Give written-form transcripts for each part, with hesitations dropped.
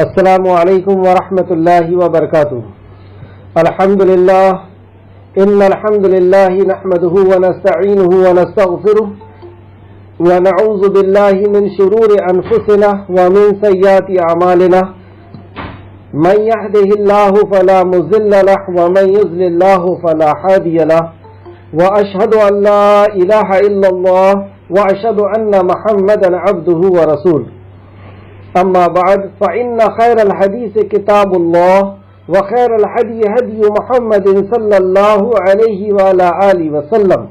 السلام علیکم ورحمۃ اللہ وبرکاتہ۔ الحمد للہ ان الحمد للہ نحمده ونستعینه ونستغفره ونعوذ باللہ من شرور انفسنا ومن سیئات اعمالنا من يهده الله فلا مضل له ومن يضلل الله فلا هادي له واشهد ان لا اله الا الله واشهد ان محمدا عبده ورسوله اما بعد فان خير الحديث كتاب الله وخير الهدي هدي محمد صلى الله عليه وعلى اله وسلم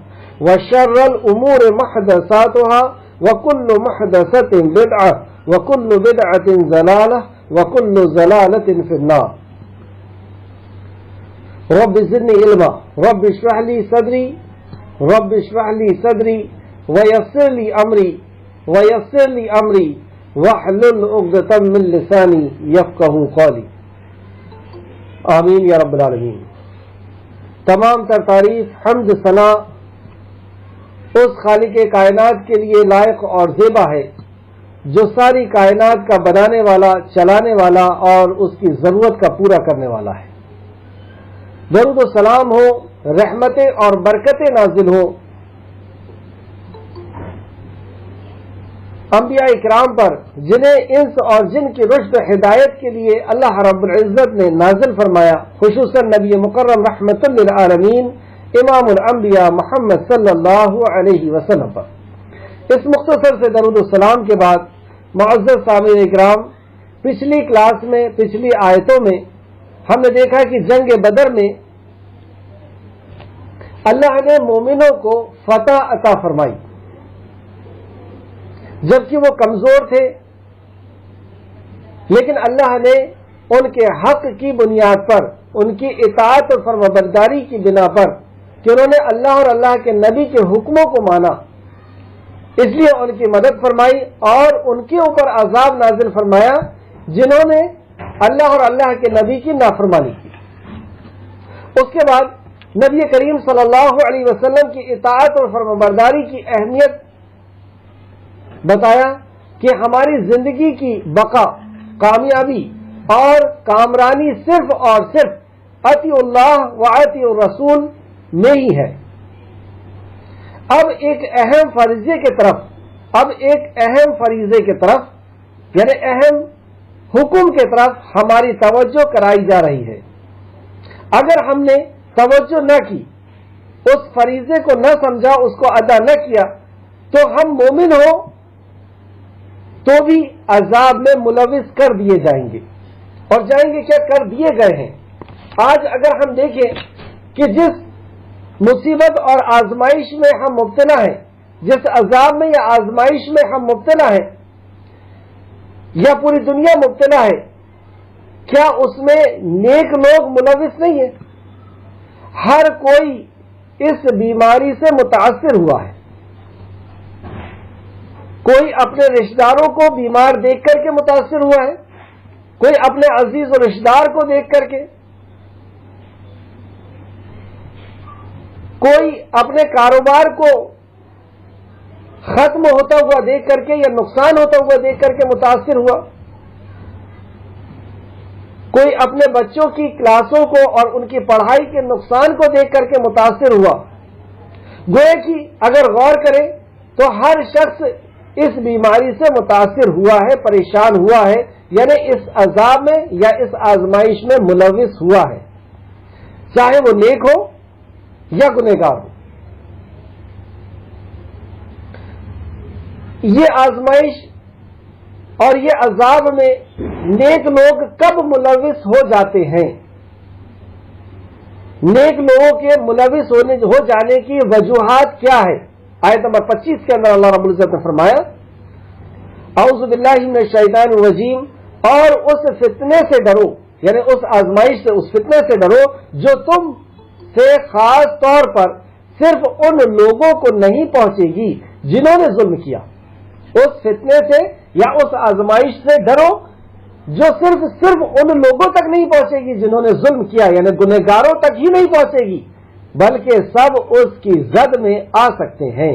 وشر الامور محدثاتها وكل محدثة بدعة وكل بدعة ضلالة وكل ضلالة في النار۔ رب زدني علما رب اشرح لي صدري رب اشرح لي صدري ويسر لي امري واحلل عقدة من لساني يفقهوا قولي۔ آمین یا رب العالمین۔ تمام تر تعریف حمد ثنا اس خالق کائنات کے لیے لائق اور زیبا ہے جو ساری کائنات کا بنانے والا، چلانے والا اور اس کی ضرورت کا پورا کرنے والا ہے۔ درود و سلام ہو، رحمتیں اور برکتیں نازل ہو انبیاء اکرام پر، جنہیں انس اور جن کی رشد و ہدایت کے لیے اللہ رب العزت نے نازل فرمایا، خصوصاً نبی مکرم رحمت للعالمین امام الانبیاء محمد صلی اللہ علیہ وسلم پر۔ اس مختصر سے درود السلام کے بعد معزز سامعین اکرام، پچھلی کلاس میں، پچھلی آیتوں میں ہم نے دیکھا کہ جنگ بدر میں اللہ نے مومنوں کو فتح عطا فرمائی، جبکہ وہ کمزور تھے، لیکن اللہ نے ان کے حق کی بنیاد پر، ان کی اطاعت اور فرمانبرداری کی بنا پر کہ انہوں نے اللہ اور اللہ کے نبی کے حکموں کو مانا، اس لیے ان کی مدد فرمائی اور ان کے اوپر عذاب نازل فرمایا جنہوں نے اللہ اور اللہ کے نبی کی نافرمانی کی۔ اس کے بعد نبی کریم صلی اللہ علیہ وسلم کی اطاعت اور فرمانبرداری کی اہمیت بتایا کہ ہماری زندگی کی بقا، کامیابی اور کامرانی صرف اور صرف اطیع اللہ و اطیع الرسول میں ہی ہے۔ اب ایک اہم فریضے کی طرف یعنی اہم حکم کی طرف ہماری توجہ کرائی جا رہی ہے۔ اگر ہم نے توجہ نہ کی، اس فریضے کو نہ سمجھا، اس کو ادا نہ کیا، تو ہم مومن ہو تو بھی عذاب میں ملوث کر دیے جائیں گے، اور جائیں گے کیا، کر دیے گئے ہیں۔ آج اگر ہم دیکھیں کہ جس مصیبت اور آزمائش میں ہم مبتلا ہیں، جس عذاب میں یا آزمائش میں ہم مبتلا ہیں یا پوری دنیا مبتلا ہے، کیا اس میں نیک لوگ ملوث نہیں ہیں؟ ہر کوئی اس بیماری سے متاثر ہوا ہے۔ کوئی اپنے رشتہ داروں کو بیمار دیکھ کر کے متاثر ہوا ہے، کوئی اپنے عزیز و رشتہ دار کو دیکھ کر کے، کوئی اپنے کاروبار کو ختم ہوتا ہوا دیکھ کر کے یا نقصان ہوتا ہوا دیکھ کر کے متاثر ہوا، کوئی اپنے بچوں کی کلاسوں کو اور ان کی پڑھائی کے نقصان کو دیکھ کر کے متاثر ہوا۔ گویا کہ اگر غور کریں تو ہر شخص اس بیماری سے متاثر ہوا ہے، پریشان ہوا ہے، یعنی اس عذاب میں یا اس آزمائش میں ملوث ہوا ہے، چاہے وہ نیک ہو یا گنہگار ہو۔ یہ آزمائش اور یہ عذاب میں نیک لوگ کب ملوث ہو جاتے ہیں؟ نیک لوگوں کے ملوث ہو جانے کی وجوہات کیا ہے؟ آیت نمبر 25 کے اندر اللہ رب العزت نے فرمایا، اعوذ باللہ من الشیطان الرجیم، اور اس فتنے سے ڈرو، یعنی اس آزمائش سے، اس فتنے سے ڈرو جو تم سے خاص طور پر صرف ان لوگوں کو نہیں پہنچے گی جنہوں نے ظلم کیا۔ اس فتنے سے یا اس آزمائش سے ڈرو جو صرف ان لوگوں تک نہیں پہنچے گی جنہوں نے ظلم کیا، یعنی گنہگاروں تک ہی نہیں پہنچے گی، بلکہ سب اس کی زد میں آ سکتے ہیں۔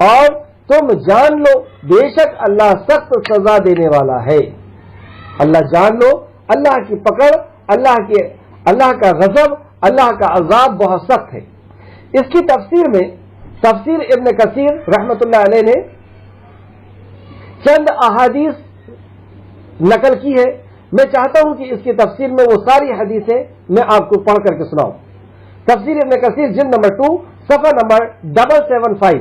اور تم جان لو بے شک اللہ سخت سزا دینے والا ہے۔ اللہ جان لو اللہ کی پکڑ، اللہ کا غضب، اللہ کا عذاب بہت سخت ہے۔ اس کی تفسیر میں تفسیر ابن کثیر رحمت اللہ علیہ نے چند احادیث نقل کی ہے۔ میں چاہتا ہوں کہ اس کی تفسیر میں وہ ساری حدیثیں میں آپ کو پڑھ کر کے سناؤں۔ تفسیر ابن کثیر جلد نمبر 2 صفحہ نمبر 775۔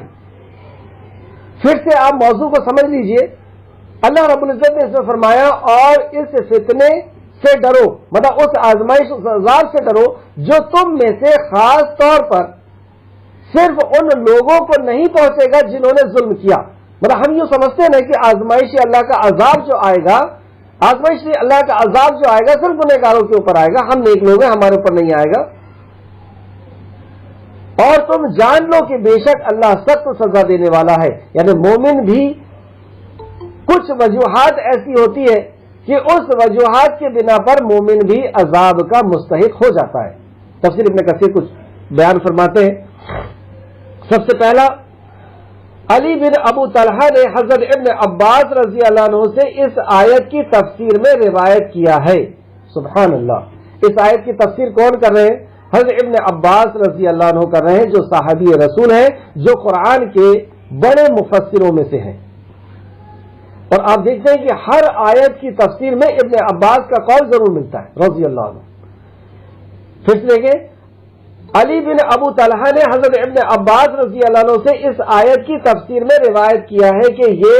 پھر سے آپ موضوع کو سمجھ لیجئے۔ اللہ رب العزت نے اس میں فرمایا اور اس فتنے سے ڈرو، مطلب اس آزمائش اس عذاب سے ڈرو جو تم میں سے خاص طور پر صرف ان لوگوں کو نہیں پہنچے گا جنہوں نے ظلم کیا۔ مطلب ہم یوں سمجھتے ہیں نا کہ آزمائش اللہ کا عذاب جو آئے گا، آزمائش اللہ کا عذاب جو آئے گا صرف گنہگاروں کے اوپر آئے گا، ہم نیک لوگ ہیں ہمارے اوپر نہیں آئے گا۔ اور تم جان لو کہ بے شک اللہ سخت سزا دینے والا ہے۔ یعنی مومن بھی کچھ وجوہات ایسی ہوتی ہے کہ اس وجوہات کے بنا پر مومن بھی عذاب کا مستحق ہو جاتا ہے۔ تفسیر ابن کثیر کچھ بیان فرماتے ہیں۔ سب سے پہلا، علی بن ابو طلحہ نے حضرت ابن عباس رضی اللہ عنہ سے اس آیت کی تفسیر میں روایت کیا ہے۔ سبحان اللہ، اس آیت کی تفسیر کون کر رہے ہیں؟ حضرت ابن عباس رضی اللہ عنہ کر رہے ہیں، جو صحابی رسول ہیں، جو قرآن کے بڑے مفسروں میں سے ہیں۔ اور آپ دیکھتے ہیں کہ ہر آیت کی تفسیر میں ابن عباس کا قول ضرور ملتا ہے رضی اللہ عنہ۔ پھر سے دیکھیں، علی بن ابو طلحہ نے حضرت ابن عباس رضی اللہ عنہ سے اس آیت کی تفسیر میں روایت کیا ہے کہ یہ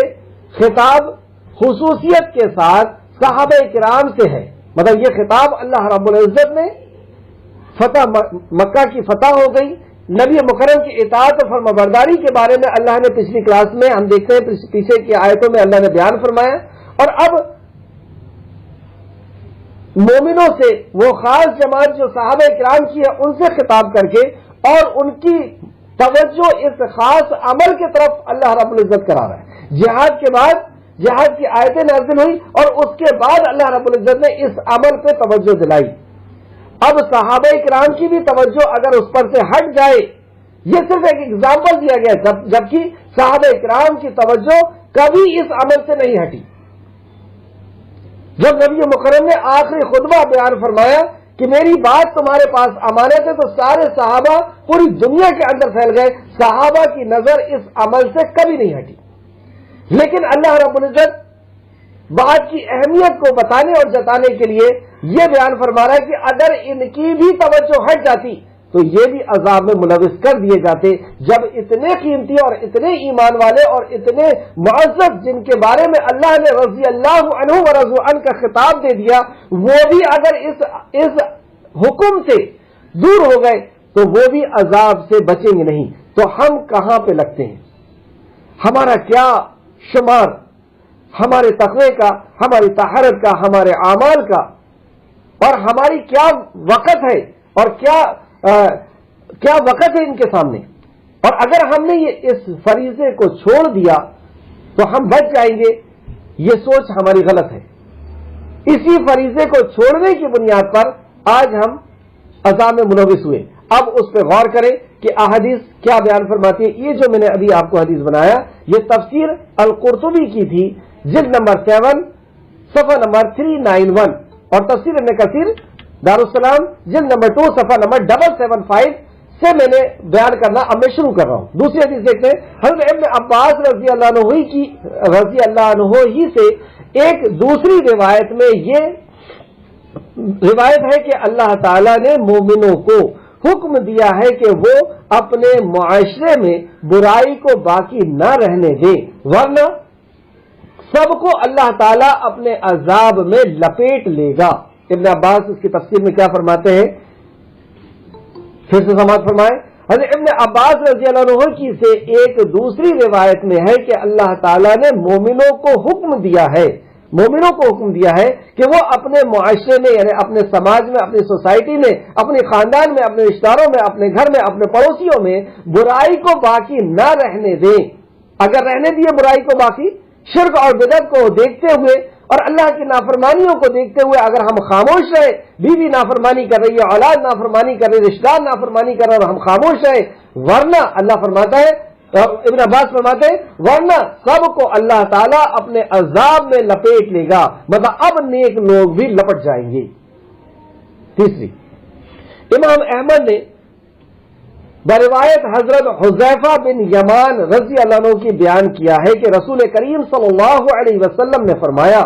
خطاب خصوصیت کے ساتھ صحابہ کرام سے ہے۔ مطلب یہ خطاب اللہ رب العزت نے مکہ کی فتح ہو گئی، نبی مکرم کی اطاعت و فرمانبرداری کے بارے میں اللہ نے پچھلی کلاس میں ہم دیکھتے ہیں پیچھے کی آیتوں میں اللہ نے بیان فرمایا، اور اب مومنوں سے وہ خاص جماعت جو صحابہ کرام کی ہے ان سے خطاب کر کے اور ان کی توجہ اس خاص عمل کی طرف اللہ رب العزت کرا رہا ہے۔ جہاد کے بعد جہاد کی آیتیں نازل ہوئی اور اس کے بعد اللہ رب العزت نے اس عمل پہ توجہ دلائی۔ اب صحابہ کرام کی بھی توجہ اگر اس پر سے ہٹ جائے، یہ صرف ایک اگزامپل دیا گیا، جبکہ صحابہ کرام کی توجہ کبھی اس عمل سے نہیں ہٹی۔ جب نبی مکرم نے آخری خطبہ بیان فرمایا کہ میری بات تمہارے پاس امانت ہے، تو سارے صحابہ پوری دنیا کے اندر پھیل گئے، صحابہ کی نظر اس عمل سے کبھی نہیں ہٹی۔ لیکن اللہ رب العزت بات کی اہمیت کو بتانے اور جتانے کے لیے یہ بیان فرما رہا ہے کہ اگر ان کی بھی توجہ ہٹ جاتی تو یہ بھی عذاب میں ملوث کر دیے جاتے۔ جب اتنے قیمتی اور اتنے ایمان والے اور اتنے معزز جن کے بارے میں اللہ نے رضی اللہ عنہ و رضوا عنہ کا خطاب دے دیا، وہ بھی اگر اس حکم سے دور ہو گئے تو وہ بھی عذاب سے بچیں گے نہیں، تو ہم کہاں پہ لگتے ہیں؟ ہمارا کیا شمار ہمارے تقوی کا، ہماری طہارت کا، ہمارے اعمال کا، اور ہماری کیا وقت ہے اور کیا وقت ہے ان کے سامنے؟ اور اگر ہم نے اس فریضے کو چھوڑ دیا تو ہم بچ جائیں گے، یہ سوچ ہماری غلط ہے۔ اسی فریضے کو چھوڑنے کی بنیاد پر آج ہم عذاب میں ملوث ہوئے۔ اب اس پہ غور کریں کہ احادیث کیا بیان فرماتی ہے۔ یہ جو میں نے ابھی آپ کو حدیث بنایا، یہ تفسیر القرطبی کی تھی، جلد نمبر 7 صفحہ نمبر 391، اور تفسیر ابن کثیر دارالسلام جلد نمبر 2 صفحہ نمبر 775 سے میں نے بیان کرنا اب میں شروع کر رہا ہوں۔ دوسری حدیث دیکھتے ہیں، حضرت ابن عباس رضی اللہ عنہ ہی سے ایک دوسری روایت میں یہ روایت ہے کہ اللہ تعالی نے مومنوں کو حکم دیا ہے کہ وہ اپنے معاشرے میں برائی کو باقی نہ رہنے دیں، ورنہ سب کو اللہ تعالیٰ اپنے عذاب میں لپیٹ لے گا۔ ابن عباس اس کی تفسیر میں کیا فرماتے ہیں؟ پھر سے سماعت فرمائیں۔ حضرت ابن عباس رضی اللہ عنہ کی سے ایک دوسری روایت میں ہے کہ اللہ تعالیٰ نے مومنوں کو حکم دیا ہے کہ وہ اپنے معاشرے میں، یعنی اپنے سماج میں، اپنی سوسائٹی میں، اپنے خاندان میں، اپنے رشتہ داروں میں، اپنے گھر میں، اپنے پڑوسیوں میں برائی کو باقی نہ رہنے دیں۔ اگر رہنے دیے برائی کو باقی، شرک اور بدعت کو دیکھتے ہوئے اور اللہ کی نافرمانیوں کو دیکھتے ہوئے اگر ہم خاموش رہے، بیوی نافرمانی کر رہی ہے، اولاد نافرمانی کر رہی ہے، رشتہ دار نافرمانی کر رہا ہے اور ہم خاموش رہے، ورنہ اللہ فرماتا ہے ابن عباس فرماتے ہیں ورنہ سب کو اللہ تعالیٰ اپنے عذاب میں لپیٹ لے گا، مطلب اب نیک لوگ بھی لپٹ جائیں گے۔ تیسری، امام احمد نے بروایت حضرت حذیفہ بن یمان رضی اللہ عنہ کی بیان کیا ہے کہ رسول کریم صلی اللہ علیہ وسلم نے فرمایا،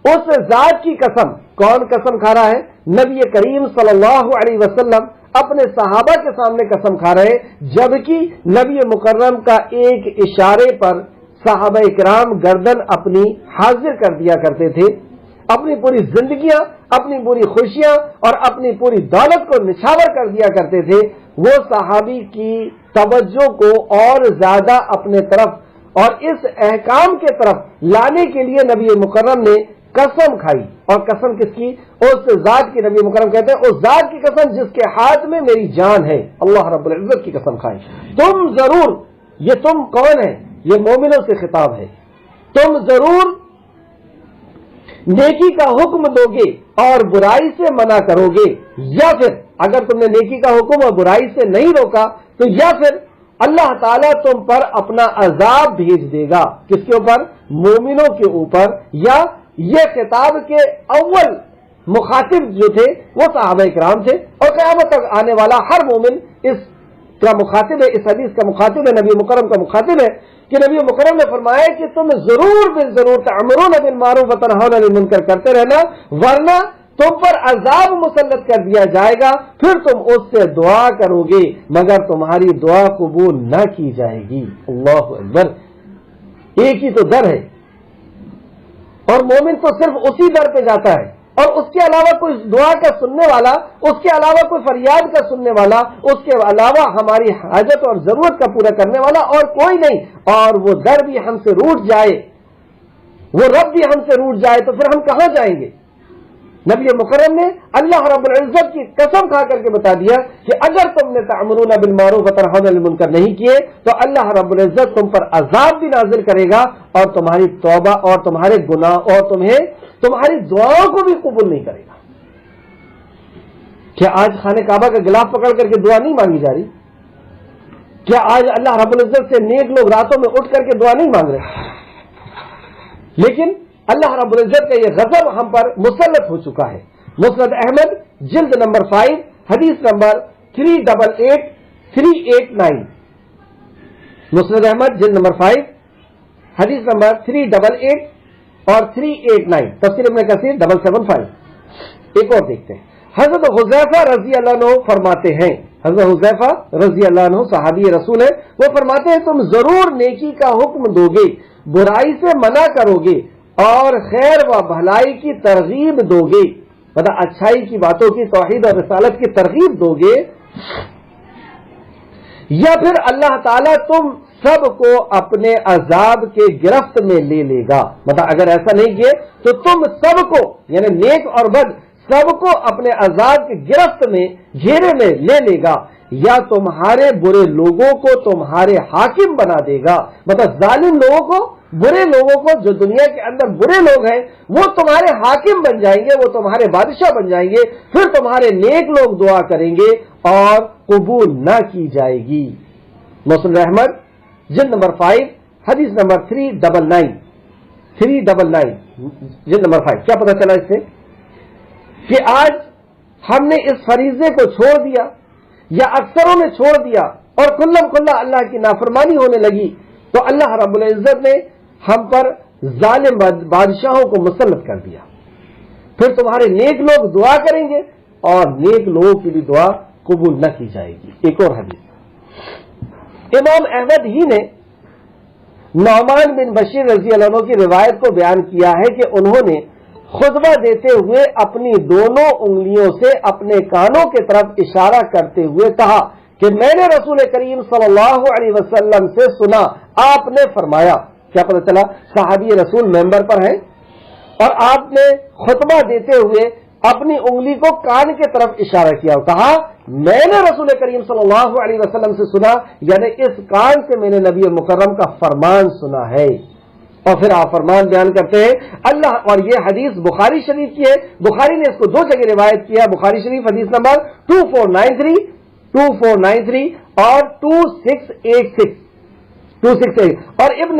اس ذات کی قسم، کون قسم کھا رہا ہے؟ نبی کریم صلی اللہ علیہ وسلم اپنے صحابہ کے سامنے قسم کھا رہے، جبکہ نبی مکرم کا ایک اشارے پر صحابہ کرام گردن اپنی حاضر کر دیا کرتے تھے، اپنی پوری زندگیاں، اپنی پوری خوشیاں اور اپنی پوری دولت کو نچھاور کر دیا کرتے تھے۔ وہ صحابی کی توجہ کو اور زیادہ اپنے طرف اور اس احکام کے طرف لانے کے لیے نبی مکرم نے قسم کھائی، اور قسم کس کی؟ اس ذات کی۔ نبی مکرم کہتے ہیں اس ذات کی قسم جس کے ہاتھ میں میری جان ہے، اللہ رب العزت کی قسم کھائیں، تم ضرور، یہ تم کون ہے؟ یہ مومنوں سے خطاب ہے، تم ضرور نیکی کا حکم دو گے اور برائی سے منع کرو گے، یا پھر اگر تم نے نیکی کا حکم اور برائی سے نہیں روکا تو یا پھر اللہ تعالیٰ تم پر اپنا عذاب بھیج دے گا۔ کس کے اوپر؟ مومنوں کے اوپر۔ یا یہ خطاب کے اول مخاطب جو تھے وہ صحابہ کرام تھے، اور قیامت تک آنے والا ہر مومن اس کا مخاطب ہے، اس حدیث کا مخاطب ہے، نبی مکرم کا مخاطب ہے کہ نبی مکرم نے فرمایا کہ تم ضرور بالضرور تأمرون بالمعروف وتنہون عن المنکر کرتے رہنا، ورنہ تم پر عذاب مسلط کر دیا جائے گا، پھر تم اس سے دعا کرو گے مگر تمہاری دعا قبول نہ کی جائے گی۔ اللہ اکبر، ایک ہی تو در ہے، اور مومن تو صرف اسی در پہ جاتا ہے، اور اس کے علاوہ کوئی دعا کا سننے والا، اس کے علاوہ کوئی فریاد کا سننے والا، اس کے علاوہ ہماری حاجت اور ضرورت کا پورا کرنے والا اور کوئی نہیں، اور وہ در بھی ہم سے روٹ جائے، وہ رب بھی ہم سے روٹ جائے تو پھر ہم کہاں جائیں گے؟ نبی مکرم نے اللہ رب العزت کی قسم کھا کر کے بتا دیا کہ اگر تم نے تأمرون بالمعروف وتنہون عن المنکر نہیں کیے تو اللہ رب العزت تم پر عذاب بھی نازل کرے گا، اور تمہاری توبہ اور تمہارے گناہ اور تمہاری دعاؤں کو بھی قبول نہیں کرے گا۔ کیا آج خانہ کعبہ کا غلاف پکڑ کر کے دعا نہیں مانگی جا رہی؟ کیا آج اللہ رب العزت سے نیک لوگ راتوں میں اٹھ کر کے دعا نہیں مانگ رہے؟ لیکن اللہ رب العزت کا یہ غضب ہم پر مسلط ہو چکا ہے۔ مسند احمد جلد نمبر 5 حدیث نمبر 389، مسند احمد جلد نمبر 5 حدیث نمبر 388 اور 389، تفسیر ابن کثیر 775۔ ایک اور دیکھتے ہیں، حضرت حذیفہ رضی اللہ عنہ فرماتے ہیں، حضرت حذیفہ رضی اللہ عنہ صحابی رسول ہے، وہ فرماتے ہیں تم ضرور نیکی کا حکم دو گے، برائی سے منع کرو گے اور خیر و بھلائی کی ترغیب دو گے، مطلب اچھائی کی باتوں کی، توحید اور رسالت کی ترغیب دو گے، یا پھر اللہ تعالیٰ تم سب کو اپنے عذاب کے گرفت میں لے لے گا، مطلب اگر ایسا نہیں کیے تو تم سب کو، یعنی نیک اور بد سب کو اپنے عذاب کی گرفت میں، گھیرے میں لے لے گا، یا تمہارے برے لوگوں کو تمہارے حاکم بنا دے گا، مطلب ظالم لوگوں کو، برے لوگوں کو، جو دنیا کے اندر برے لوگ ہیں وہ تمہارے حاکم بن جائیں گے، وہ تمہارے بادشاہ بن جائیں گے، پھر تمہارے نیک لوگ دعا کریں گے اور قبول نہ کی جائے گی۔ مسند احمد جلد نمبر 5 حدیث نمبر 399 جلد نمبر 5۔ کیا پتہ چلا اس سے؟ کہ آج ہم نے اس فریضے کو چھوڑ دیا، یا اکثروں نے چھوڑ دیا اور کھلم کھلا اللہ کی نافرمانی ہونے لگی، تو اللہ رب العزت نے ہم پر ظالم بادشاہوں کو مسلط کر دیا، پھر تمہارے نیک لوگ دعا کریں گے اور نیک لوگوں کی بھی دعا قبول نہ کی جائے گی۔ ایک اور حدیث امام احمد ہی نے نعمان بن بشیر رضی اللہ عنہ کی روایت کو بیان کیا ہے کہ انہوں نے خطبہ دیتے ہوئے اپنی دونوں انگلیوں سے اپنے کانوں کی طرف اشارہ کرتے ہوئے کہا کہ میں نے رسول کریم صلی اللہ علیہ وسلم سے سنا، آپ نے فرمایا۔ کیا پتہ چلا؟ صحابی رسول ممبر پر ہیں اور آپ نے خطبہ دیتے ہوئے اپنی انگلی کو کان کی طرف اشارہ کیا، کہا میں نے رسول کریم صلی اللہ علیہ وسلم سے سنا، یعنی اس کان سے میں نے نبی مکرم کا فرمان سنا ہے۔ اور پھر آپ فرمان بیان کرتے ہیں اللہ، اور یہ حدیث بخاری شریف کی ہے، بخاری نے اس کو 2 جگہ روایت کیا، بخاری شریف حدیث نمبر 2493 اور 2686، 268 اور ابن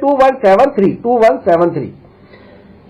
2173।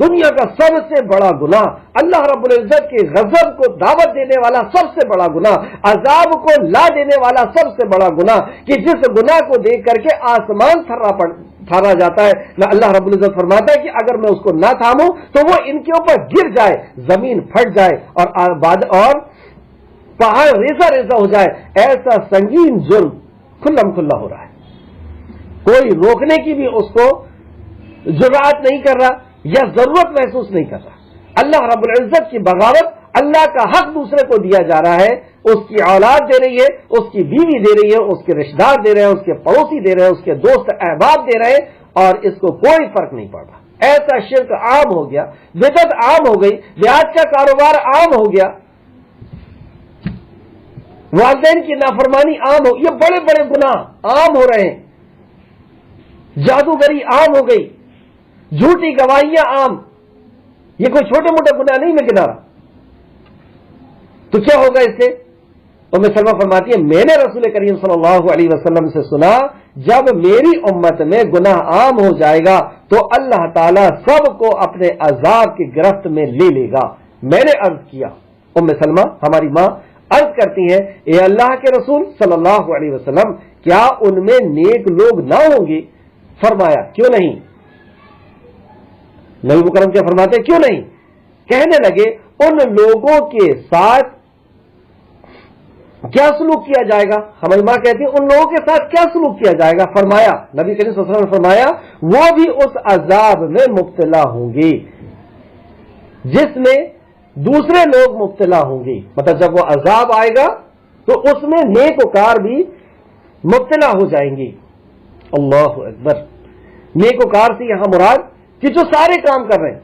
دنیا کا سب سے بڑا گناہ، اللہ رب العزت کے غضب کو دعوت دینے والا سب سے بڑا گناہ، عذاب کو لا دینے والا سب سے بڑا گناہ، کہ جس گناہ کو دیکھ کر کے آسمان تھرا جاتا ہے، نہ اللہ رب العزت فرماتا ہے کہ اگر میں اس کو نہ تھاموں تو وہ ان کے اوپر گر جائے، زمین پھٹ جائے اور پہاڑ ریزہ ریزہ ہو جائے۔ ایسا سنگین جرم کھلم کھلا ہو رہا ہے، کوئی روکنے کی بھی اس کو جرأت نہیں کر رہا یا ضرورت محسوس نہیں کر رہا۔ اللہ رب العزت کی بغاوت، اللہ کا حق دوسرے کو دیا جا رہا ہے، اس کی اولاد دے رہی ہے، اس کی بیوی دے رہی ہے، اس کے رشتہ دار دے رہے ہیں، اس کے پڑوسی دے رہے ہیں، اس کے دوست احباب دے رہے ہیں، اور اس کو کوئی فرق نہیں پڑ رہا۔ ایسا شرک عام ہو گیا، بدعت عام ہو گئی، بیاج کا کاروبار عام ہو گیا، والدین کی نافرمانی عام ہو، یہ بڑے بڑے گناہ عام ہو رہے ہیں، جادوگری عام ہو گئی، جھوٹی گواہیاں عام، یہ کوئی چھوٹے موٹے گناہ نہیں میں گنا رہا۔ تو کیا ہوگا اس سے؟ ام سلمہ فرماتی ہے میں نے رسول کریم صلی اللہ علیہ وسلم سے سنا جب میری امت میں گناہ عام ہو جائے گا تو اللہ تعالیٰ سب کو اپنے عذاب کی گرفت میں لے لے گا۔ میں نے عرض کیا، ام سلمہ ہماری ماں عرض کرتی ہیں اے اللہ کے رسول صلی اللہ علیہ وسلم کیا ان میں نیک لوگ نہ ہوں گے؟ فرمایا کیوں نہیں؟ نبی مکرم کیا فرماتے کیوں نہیں؟ کہنے لگے ان لوگوں کے ساتھ کیا سلوک کیا جائے گا؟ ہماری ماں کہتی ہے ان لوگوں کے ساتھ کیا سلوک کیا جائے گا؟ فرمایا نبی کریم صلی اللہ علیہ وسلم نے فرمایا وہ بھی اس عذاب میں مبتلا ہوں گے جس میں دوسرے لوگ مبتلا ہوں گے۔ مطلب جب وہ عذاب آئے گا تو اس میں نیک وکار بھی مبتلا ہو جائیں گے۔ اللہ اکبر۔ نیک وکار سے یہاں مراد کہ جو سارے کام کر رہے ہیں،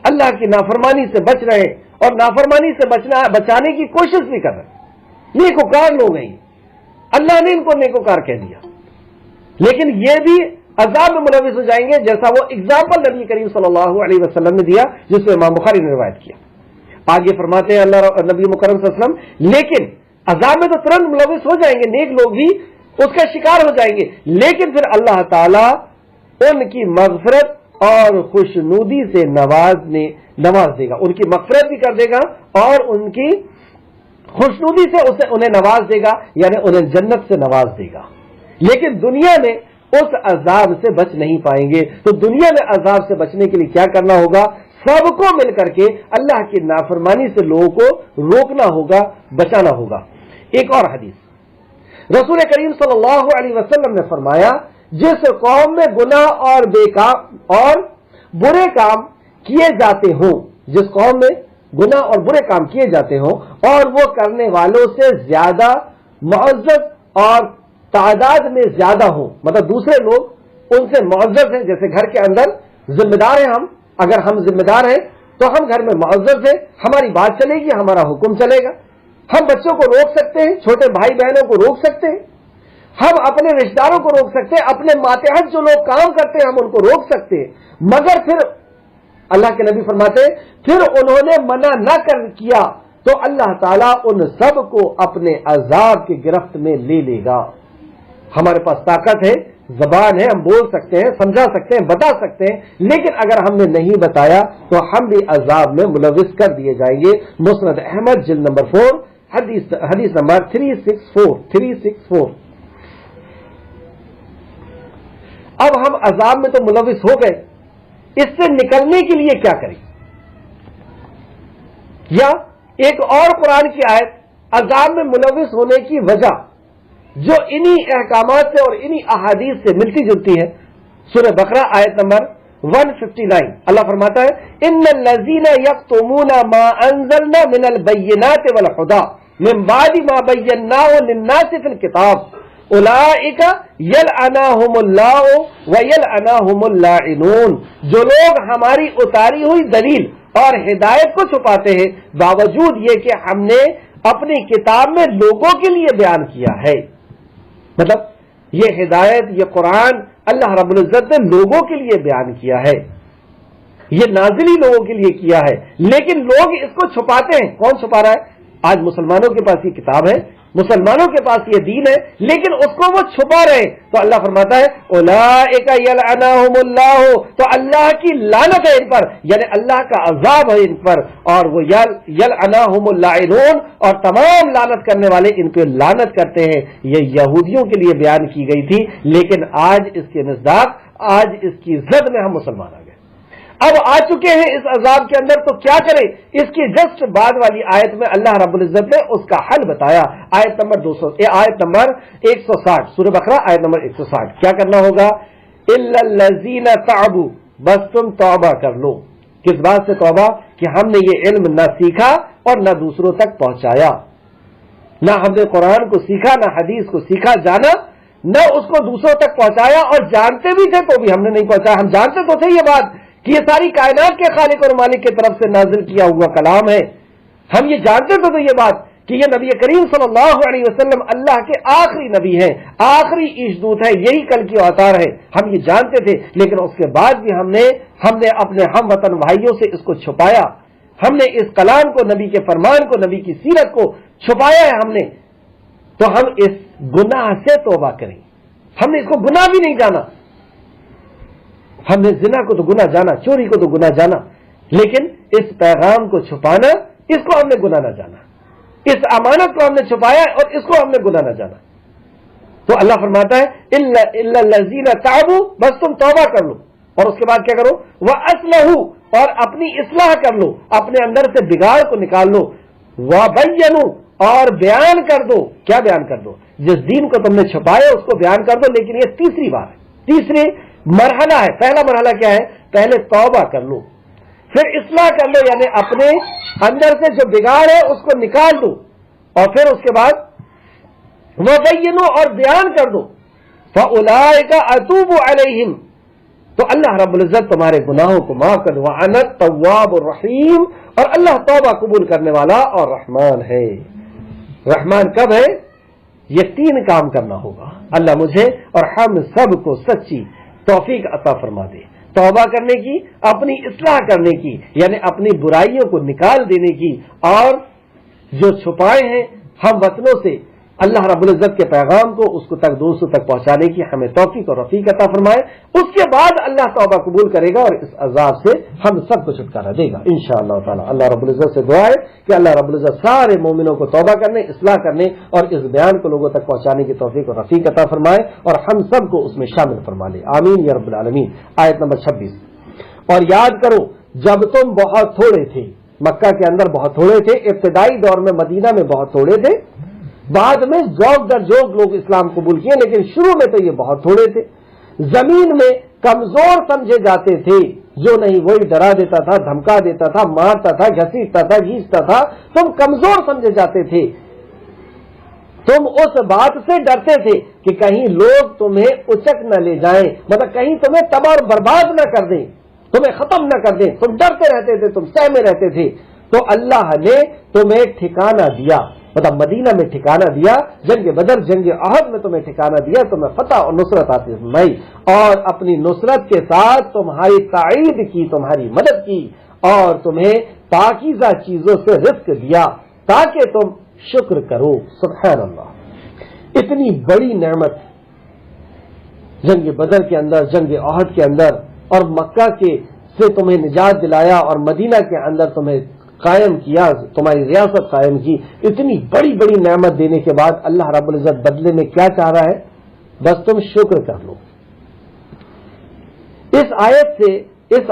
اللہ کی نافرمانی سے بچ رہے ہیں اور نافرمانی سے بچانے کی کوشش بھی کر رہے ہیں، نیکوکار لوگ ہیں، اللہ نے ان کو نیکوکار کہہ دیا، لیکن یہ بھی عذاب میں ملوث ہو جائیں گے، جیسا وہ اگزامپل نبی کریم صلی اللہ علیہ وسلم نے دیا جس کو امام بخاری نے روایت کیا۔ آگے فرماتے ہیں اللہ نبی مکرم صلی اللہ علیہ وسلم لیکن عذاب میں تو ترنت ملوث ہو جائیں گے، نیک لوگ بھی اس کا شکار ہو جائیں گے، لیکن پھر اللہ تعالیٰ ان کی مغفرت اور خوشنودی سے نواز دے گا، ان کی مغفرت بھی کر دے گا اور ان کی خوشنودی سے انہیں نواز دے گا، یعنی انہیں جنت سے نواز دے گا۔ لیکن دنیا میں اس عذاب سے بچ نہیں پائیں گے، تو دنیا میں عذاب سے بچنے کے لیے کیا کرنا ہوگا؟ سب کو مل کر کے اللہ کی نافرمانی سے لوگوں کو روکنا ہوگا، بچانا ہوگا۔ ایک اور حدیث رسول کریم صلی اللہ علیہ وسلم نے فرمایا جس قوم میں گناہ اور برے کام کیے جاتے ہوں، جس قوم میں گناہ اور برے کام کیے جاتے ہوں اور وہ کرنے والوں سے زیادہ معزز اور تعداد میں زیادہ ہوں، مطلب دوسرے لوگ ان سے معزز ہیں، جیسے گھر کے اندر ذمہ دار ہیں ہم، اگر ہم ذمہ دار ہیں تو ہم گھر میں معزز ہیں، ہماری بات چلے گی، ہمارا حکم چلے گا، ہم بچوں کو روک سکتے ہیں، چھوٹے بھائی بہنوں کو روک سکتے ہیں، ہم اپنے رشتہ داروں کو روک سکتے ہیں، اپنے ماتحت جو لوگ کام کرتے ہیں ہم ان کو روک سکتے ہیں، مگر پھر اللہ کے نبی فرماتے ہیں پھر انہوں نے منع نہ کیا تو اللہ تعالیٰ ان سب کو اپنے عذاب کی گرفت میں لے لے گا۔ ہمارے پاس طاقت ہے، زبان ہے، ہم بول سکتے ہیں، سمجھا سکتے ہیں، بتا سکتے ہیں، لیکن اگر ہم نے نہیں بتایا تو ہم بھی عذاب میں ملوث کر دیے جائیں گے۔ مسند احمد جلد نمبر 4 حدیث نمبر 364۔ اب ہم عذاب میں تو ملوث ہو گئے، اس سے نکلنے کے لیے کیا کریں؟ یا ایک اور قرآن کی آیت عذاب میں ملوث ہونے کی وجہ جو انہی احکامات سے اور انہی احادیث سے ملتی جلتی ہے، سورہ بقرہ آیت نمبر 159 اللہ فرماتا ہے ان الذین یکتمون ما انزلنا من البینات والہدی من بعد ما بیناہ للناس فی الکتاب اولئک یلعنہم اللہ ویلعنہم اللاعنون، جو لوگ ہماری اتاری ہوئی دلیل اور ہدایت کو چھپاتے ہیں باوجود یہ کہ ہم نے اپنی کتاب میں لوگوں کے لیے بیان کیا ہے، مطلب یہ ہدایت، یہ قرآن اللہ رب العزت نے لوگوں کے لیے بیان کیا ہے، یہ نازل ہی لوگوں کے لیے کیا ہے، لیکن لوگ اس کو چھپاتے ہیں۔ کون چھپا رہا ہے؟ آج مسلمانوں کے پاس یہ کتاب ہے، مسلمانوں کے پاس یہ دین ہے لیکن اس کو وہ چھپا رہے، تو اللہ فرماتا ہے اولئک یلعنہم اللہ، تو اللہ کی لعنت ہے ان پر، یعنی اللہ کا عذاب ہے ان پر، اور وہ یلعنہم اللاعنون، اور تمام لعنت کرنے والے ان پہ لعنت کرتے ہیں۔ یہ یہودیوں کے لیے بیان کی گئی تھی، لیکن آج اس کے مصداق، آج اس کی زد میں ہم مسلمان آ گئے، اب آ چکے ہیں اس عذاب کے اندر، تو کیا کریں؟ اس کی جسٹ بعد والی آیت میں اللہ رب العزت نے اس کا حل بتایا، آیت نمبر 160 سورہ بقرہ آیت نمبر 160۔ کیا کرنا ہوگا؟ الا الذین تعبوا، بس تم توبہ کر لو۔ کس بات سے توبہ؟ کہ ہم نے یہ علم نہ سیکھا اور نہ دوسروں تک پہنچایا، نہ ہم نے قرآن کو سیکھا، نہ حدیث کو سیکھا جانا، نہ اس کو دوسروں تک پہنچایا، اور جانتے بھی تھے تو بھی ہم نے نہیں پہنچایا۔ ہم جانتے تو تھے یہ بات کہ یہ ساری کائنات کے خالق اور مالک کی طرف سے نازل کیا ہوا کلام ہے، ہم یہ جانتے تو یہ بات کہ یہ نبی کریم صلی اللہ علیہ وسلم اللہ کے آخری نبی ہیں، آخری عیشدوت ہے، یہی کل کی اوتار ہے، ہم یہ جانتے تھے، لیکن اس کے بعد بھی ہم نے اپنے ہم وطن بھائیوں سے اس کو چھپایا، ہم نے اس کلام کو، نبی کے فرمان کو، نبی کی سیرت کو چھپایا ہے ہم نے، تو ہم اس گناہ سے توبہ کریں۔ ہم نے اس کو گناہ بھی نہیں جانا، ہم نے زنا کو تو گناہ جانا، چوری کو تو گناہ جانا، لیکن اس پیغام کو چھپانا، اس کو ہم نے گناہ نہ جانا، اس امانت کو ہم نے چھپایا اور اس کو ہم نے گناہ نہ جانا۔ تو اللہ فرماتا ہے الا الذین تعبوا، بس تم توبہ کر لو، اور اس کے بعد کیا کرو؟ واصلحوا، اور اپنی اصلاح کر لو، اپنے اندر سے بگاڑ کو نکال لو، وبینوا، اور بیان کر دو۔ کیا بیان کر دو؟ جس دین کو تم نے چھپایا اس کو بیان کر دو، لیکن یہ تیسری بات ہے، تیسری مرحلہ ہے۔ پہلا مرحلہ کیا ہے؟ پہلے توبہ کر لو، پھر اصلاح کر لو، یعنی اپنے اندر سے جو بگاڑ ہے اس کو نکال دو، اور پھر اس کے بعد وبینوا، اور بیان کر دو۔ فاولئک اتوب علیہم، تو اللہ رب العزت تمہارے گناہوں کو معاف کر دے۔ وانا التواب الرحیم، اور اللہ توبہ قبول کرنے والا اور رحمان ہے۔ رحمان کب ہے؟ یہ تین کام کرنا ہوگا۔ اللہ مجھے اور ہم سب کو سچی توفیق عطا فرما دے، توبہ کرنے کی، اپنی اصلاح کرنے کی، یعنی اپنی برائیوں کو نکال دینے کی، اور جو چھپائے ہیں ہم وطنوں سے اللہ رب العزت کے پیغام کو اس کو تک دوسروں تک پہنچانے کی ہمیں توفیق اور رفیق عطا فرمائے۔ اس کے بعد اللہ توبہ قبول کرے گا اور اس عذاب سے ہم سب کو چھٹکارا دے گا انشاءاللہ تعالی۔ اللہ رب العزت سے دعا ہے کہ اللہ رب العزت سارے مومنوں کو توبہ کرنے، اصلاح کرنے اور اس بیان کو لوگوں تک پہنچانے کی توفیق اور رفیق عطا فرمائے، اور ہم سب کو اس میں شامل فرما لے، آمین یا رب العالمین۔ آیت نمبر 26۔ اور یاد کرو جب تم بہت تھوڑے تھے، مکہ کے اندر بہت تھوڑے تھے، ابتدائی دور میں مدینہ میں بہت تھوڑے تھے، بعد میں ذوق در ذوق لوگ اسلام قبول کیے، لیکن شروع میں تو یہ بہت تھوڑے تھے، زمین میں کمزور سمجھے جاتے تھے، جو نہیں وہی ڈرا دیتا تھا، دھمکا دیتا تھا، مارتا تھا، گھسیٹتا تھا، گھیچتا تھا، تم کمزور سمجھے جاتے تھے، تم اس بات سے ڈرتے تھے کہ کہیں لوگ تمہیں اچک نہ لے جائیں، مطلب کہیں تمہیں تباہ اور برباد نہ کر دیں، تمہیں ختم نہ کر دیں، تم ڈرتے رہتے تھے، تم سہمے رہتے تھے، تو اللہ نے تمہیں ٹھکانہ دیا، مطلب مدینہ میں ٹھکانہ دیا، جنگ بدر، جنگ احد میں تمہیں ٹھکانہ دیا، تمہیں فتح اور نصرت عطا فرمائی، اور اپنی نصرت کے ساتھ تمہاری تائید کی، تمہاری مدد کی، اور تمہیں پاکیزہ چیزوں سے رزق دیا تاکہ تم شکر کرو۔ سبحان اللہ، اتنی بڑی نعمت جنگ بدر کے اندر، جنگ احد کے اندر، اور مکہ کے سے تمہیں نجات دلایا، اور مدینہ کے اندر تمہیں قائم کیا، تمہاری ریاست قائم کی، اتنی بڑی بڑی نعمت دینے کے بعد اللہ رب العزت بدلے میں کیا چاہ رہا ہے؟ بس تم شکر کر لو۔ اس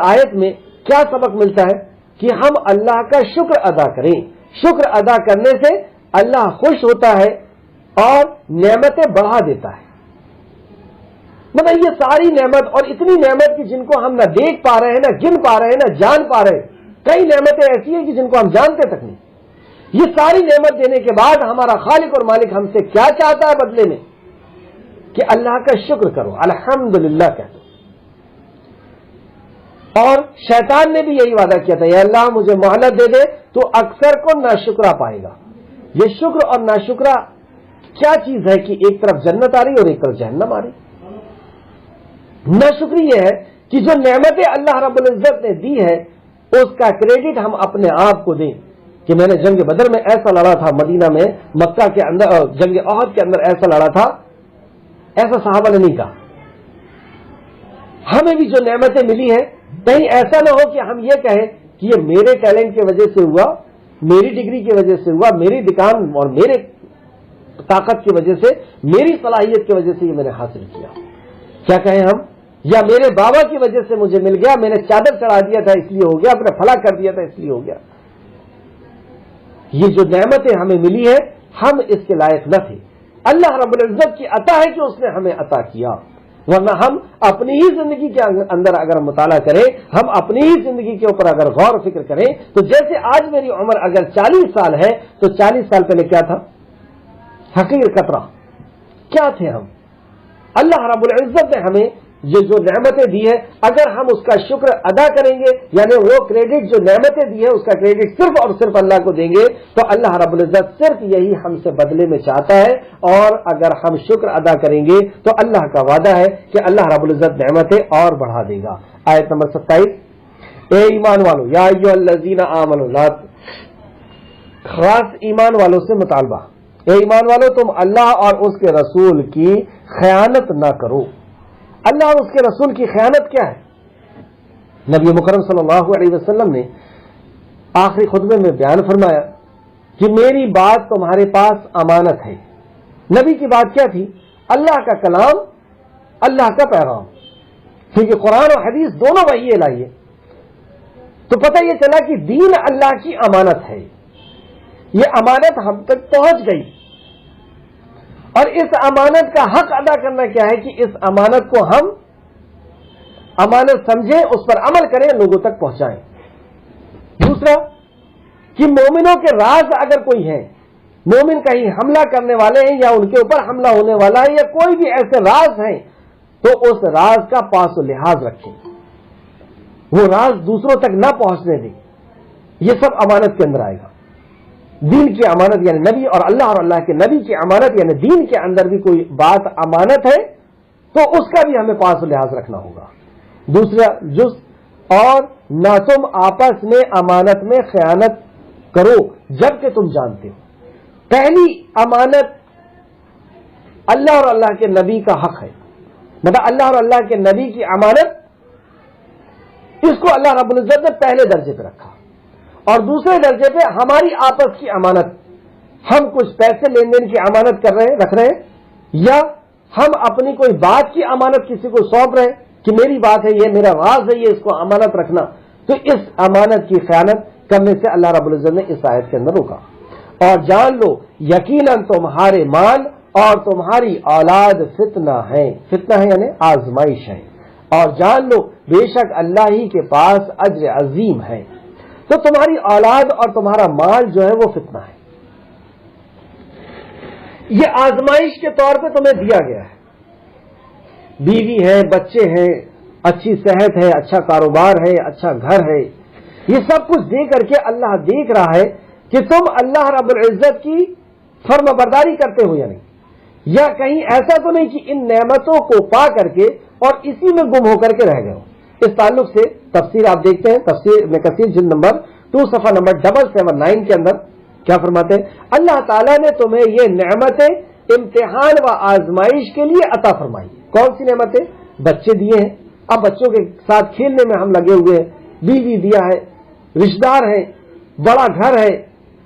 آیت میں کیا سبق ملتا ہے؟ کہ ہم اللہ کا شکر ادا کریں، شکر ادا کرنے سے اللہ خوش ہوتا ہے اور نعمتیں بڑھا دیتا ہے۔ مطلب یہ ساری نعمت، اور اتنی نعمت کی جن کو ہم نہ دیکھ پا رہے ہیں، نہ گن پا رہے ہیں، نہ جان پا رہے ہیں، کئی نعمتیں ایسی ہیں کہ جن کو ہم جانتے تک نہیں۔ یہ ساری نعمت دینے کے بعد ہمارا خالق اور مالک ہم سے کیا چاہتا ہے بدلے میں؟ کہ اللہ کا شکر کرو، الحمدللہ کہہ دو۔ اور شیطان نے بھی یہی وعدہ کیا تھا، یا اللہ مجھے مہلت دے دے تو اکثر کو ناشکرا پائے گا۔ یہ شکر اور ناشکرا کیا چیز ہے کہ ایک طرف جنت آ رہی اور ایک طرف جہنم آ رہی؟ ناشکری یہ ہے کہ جو نعمتیں اللہ رب العزت نے دی ہے اس کا کریڈٹ ہم اپنے آپ کو دیں، کہ میں نے جنگ بدر میں ایسا لڑا تھا، مدینہ میں مکہ کے اندر جنگ احد کے اندر ایسا لڑا تھا، ایسا صحابہ نے نہیں کہا۔ ہمیں بھی جو نعمتیں ملی ہیں کہیں ایسا نہ ہو کہ ہم یہ کہیں کہ یہ میرے ٹیلنٹ کی وجہ سے ہوا، میری ڈگری کی وجہ سے ہوا، میری دکان اور میرے طاقت کی وجہ سے، میری صلاحیت کی وجہ سے یہ میں نے حاصل کیا۔ کیا کہیں ہم، یا میرے بابا کی وجہ سے مجھے مل گیا، میں نے چادر چڑھا دیا تھا اس لیے ہو گیا، اپنا فلاح کر دیا تھا اس لیے ہو گیا۔ یہ جو نعمتیں ہمیں ملی ہے ہم اس کے لائق نہ تھے، اللہ رب العزت کی عطا ہے کہ اس نے ہمیں عطا کیا، ورنہ ہم اپنی ہی زندگی کے اندر اگر مطالعہ کریں، ہم اپنی ہی زندگی کے اوپر اگر غور و فکر کریں تو جیسے آج میری عمر اگر 40 سال ہے تو 40 سال پہلے کیا تھا؟ حقیر قطرہ کیا تھے ہم۔ اللہ رب العزت نے ہمیں یہ جو نعمتیں دی ہے اگر ہم اس کا شکر ادا کریں گے، یعنی وہ کریڈٹ جو نعمتیں دی ہے اس کا کریڈٹ صرف اور صرف اللہ کو دیں گے، تو اللہ رب العزت صرف یہی ہم سے بدلے میں چاہتا ہے، اور اگر ہم شکر ادا کریں گے تو اللہ کا وعدہ ہے کہ اللہ رب العزت نعمتیں اور بڑھا دے گا۔ آیت نمبر 27، اے ایمان والو، یا ایھا الذین آمنوا لا، خاص ایمان والوں سے مطالبہ، اے ایمان والو تم اللہ اور اس کے رسول کی خیانت نہ کرو۔ اللہ اور اس کے رسول کی خیانت کیا ہے؟ نبی مکرم صلی اللہ علیہ وسلم نے آخری خطبے میں بیان فرمایا کہ میری بات تمہارے پاس امانت ہے۔ نبی کی بات کیا تھی؟ اللہ کا کلام، اللہ کا پیغام، کیونکہ قرآن اور حدیث دونوں وحی الہی ہے، تو پتہ یہ چلا کہ دین اللہ کی امانت ہے، یہ امانت ہم تک پہنچ گئی، اور اس امانت کا حق ادا کرنا کیا ہے کہ اس امانت کو ہم امانت سمجھیں، اس پر عمل کریں، لوگوں تک پہنچائیں۔ دوسرا کہ مومنوں کے راز اگر کوئی ہیں، مومن کہیں حملہ کرنے والے ہیں یا ان کے اوپر حملہ ہونے والا ہے یا کوئی بھی ایسے راز ہیں، تو اس راز کا پاس و لحاظ رکھیں، وہ راز دوسروں تک نہ پہنچنے دیں، یہ سب امانت کے اندر آئے گا۔ دین کی امانت یعنی نبی اور اللہ کے نبی کی امانت یعنی دین کے اندر بھی کوئی بات امانت ہے تو اس کا بھی ہمیں پاس و لحاظ رکھنا ہوگا۔ دوسرا جز، اور نہ تم آپس میں امانت میں خیانت کرو جب کہ تم جانتے ہو۔ پہلی امانت اللہ اور اللہ کے نبی کا حق ہے، مطلب اللہ اور اللہ کے نبی کی امانت، اس کو اللہ رب العزت نے پہلے درجے پہ رکھا، اور دوسرے درجے پہ ہماری آپس کی امانت، ہم کچھ پیسے لین دین کی امانت رکھ رہے ہیں، یا ہم اپنی کوئی بات کی امانت کسی کو سونپ رہے ہیں کہ میری بات ہے، یہ میرا راز ہے، یہ اس کو امانت رکھنا، تو اس امانت کی خیانت کرنے سے اللہ رب العزت نے اس آیت کے اندر روکا۔ اور جان لو یقیناً تمہارے مال اور تمہاری اولاد فتنہ ہے، فتنہ ہے یعنی آزمائش ہے، اور جان لو بے شک اللہ ہی کے پاس اجر عظیم ہے۔ تو تمہاری اولاد اور تمہارا مال جو ہے وہ فتنہ ہے، یہ آزمائش کے طور پہ تمہیں دیا گیا ہے۔ بیوی ہے، بچے ہیں، اچھی صحت ہے، اچھا کاروبار ہے، اچھا گھر ہے، یہ سب کچھ دے کر کے اللہ دیکھ رہا ہے کہ تم اللہ رب العزت کی فرما برداری کرتے ہو یا نہیں، یا کہیں ایسا تو نہیں کہ ان نعمتوں کو پا کر کے اور اسی میں گم ہو کر کے رہ گئے ہو۔ اس تعلق سے تفسیر آپ دیکھتے ہیں، تفسیر ابن کثیر جلد نمبر 2 صفحہ نمبر 779 کے اندر کیا فرماتے ہیں؟ اللہ تعالیٰ نے تمہیں یہ نعمتیں امتحان و آزمائش کے لیے عطا فرمائی۔ کون سی نعمتیں؟ بچے دیے ہیں، اب بچوں کے ساتھ کھیلنے میں ہم لگے ہوئے ہیں، بیوی دیا ہے، رشتہ دار ہے، بڑا گھر ہے،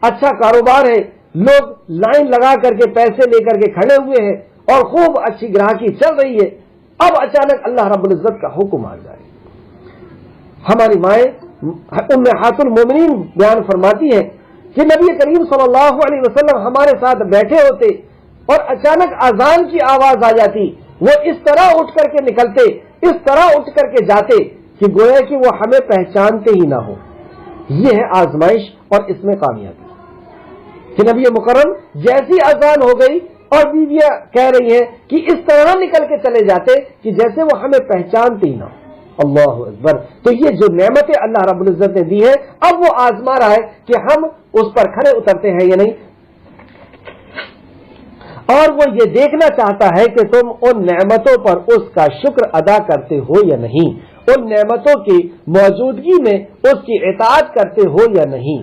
اچھا کاروبار ہے، لوگ لائن لگا کر کے پیسے لے کر کے کھڑے ہوئے ہیں اور خوب اچھی گراہکی چل رہی ہے۔ اب اچانک اللہ رب العزت کا حکم آ جائے۔ ہماری مائیں امہات المومنین بیان فرماتی ہیں کہ نبی کریم صلی اللہ علیہ وسلم ہمارے ساتھ بیٹھے ہوتے اور اچانک اذان کی آواز آ جاتی، وہ اس طرح اٹھ کر کے نکلتے، اس طرح اٹھ کر کے جاتے کہ گویا کہ وہ ہمیں پہچانتے ہی نہ ہو۔ یہ ہے آزمائش اور اس میں کامیابی کہ نبی مکرم جیسی اذان ہو گئی اور بیویاں کہہ رہی ہیں کہ اس طرح نکل کے چلے جاتے کہ جیسے وہ ہمیں پہچانتے ہی نہ ہو۔ اللہ اکبر۔ تو یہ جو نعمتیں اللہ رب العزت نے دی ہے، اب وہ آزما رہا ہے کہ ہم اس پر کھڑے اترتے ہیں یا نہیں، اور وہ یہ دیکھنا چاہتا ہے کہ تم ان نعمتوں پر اس کا شکر ادا کرتے ہو یا نہیں، ان نعمتوں کی موجودگی میں اس کی اطاعت کرتے ہو یا نہیں۔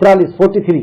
4343।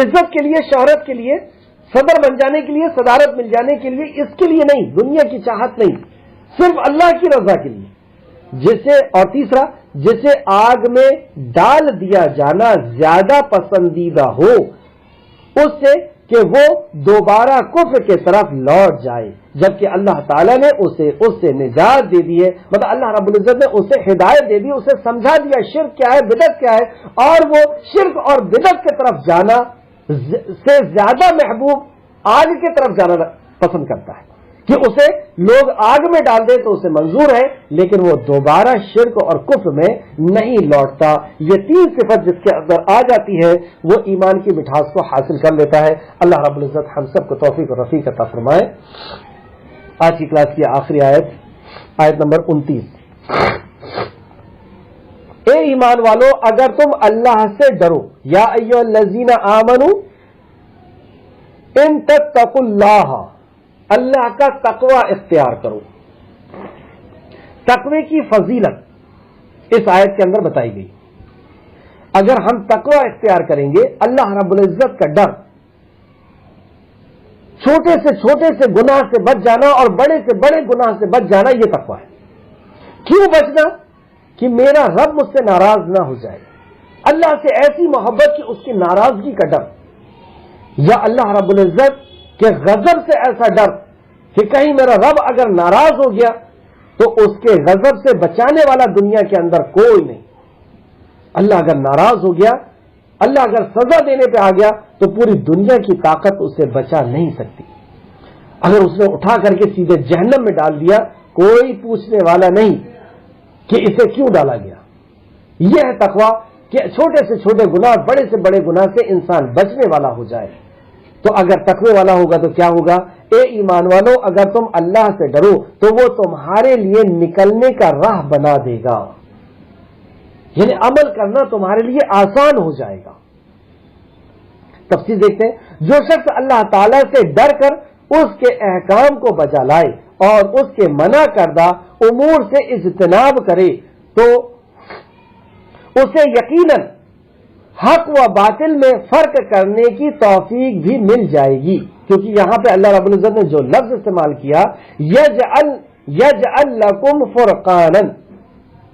عزت کے لیے، شہرت کے لیے، صدر بن جانے کے لیے، صدارت مل جانے کے لیے، اس کے لیے نہیں، دنیا کی چاہت نہیں، صرف اللہ کی رضا کے لیے۔ جسے، اور تیسرا، جسے آگ میں ڈال دیا جانا زیادہ پسندیدہ ہو اس سے کہ وہ دوبارہ کفر کے طرف لوٹ جائے، جبکہ اللہ تعالیٰ نے اس سے نجات دے دی ہے، مطلب اللہ رب العزت نے اسے ہدایت دے دی، اسے سمجھا دیا شرک کیا ہے، بدعت کیا ہے، اور وہ شرک اور بدعت کی طرف جانا سے زیادہ محبوب آگ کی طرف جانا پسند کرتا ہے، کہ اسے لوگ آگ میں ڈال دے تو اسے منظور ہے، لیکن وہ دوبارہ شرک اور کفر میں نہیں لوٹتا۔ یہ تین صفت جس کے اندر آ جاتی ہے وہ ایمان کی مٹھاس کو حاصل کر لیتا ہے۔ اللہ رب العزت ہم سب کو توفیق اور رفیق عطا فرمائے۔ آج کی کلاس کی آخری آیت نمبر 29۔ اے ایمان والو، اگر تم اللہ سے ڈرو، یا ایھا الذین آمنوا ان تتقوا اللہ، اللہ کا تقوی اختیار کرو۔ تقوی کی فضیلت اس آیت کے اندر بتائی گئی۔ اگر ہم تقوی اختیار کریں گے، اللہ رب العزت کا ڈر، چھوٹے سے گناہ سے بچ جانا اور بڑے سے بڑے گناہ سے بچ جانا، یہ تقوی ہے۔ کیوں بچنا؟ کہ میرا رب مجھ سے ناراض نہ ہو جائے، اللہ سے ایسی محبت کہ اس کی ناراضگی کا ڈر، یا اللہ رب العزت کہ غضب سے ایسا ڈر کہ کہیں میرا رب اگر ناراض ہو گیا تو اس کے غضب سے بچانے والا دنیا کے اندر کوئی نہیں۔ اللہ اگر ناراض ہو گیا، اللہ اگر سزا دینے پہ آ گیا تو پوری دنیا کی طاقت اسے بچا نہیں سکتی۔ اگر اس نے اٹھا کر کے سیدھے جہنم میں ڈال دیا، کوئی پوچھنے والا نہیں کہ اسے کیوں ڈالا گیا۔ یہ ہے تقویٰ کہ چھوٹے سے چھوٹے گناہ، بڑے سے بڑے گناہ سے انسان بچنے والا ہو جائے۔ تو اگر تقوی والا ہوگا تو کیا ہوگا؟ اے ایمان والو، اگر تم اللہ سے ڈرو تو وہ تمہارے لیے نکلنے کا راہ بنا دے گا، یعنی عمل کرنا تمہارے لیے آسان ہو جائے گا۔ تفصیل دیکھتے ہیں۔ جو شخص اللہ تعالی سے ڈر کر اس کے احکام کو بجا لائے اور اس کے منع کردہ امور سے اجتناب کرے تو اسے یقیناً حق و باطل میں فرق کرنے کی توفیق بھی مل جائے گی، کیونکہ یہاں پہ اللہ رب العزت نے جو لفظ استعمال کیا، یجعل لکم فرقانا،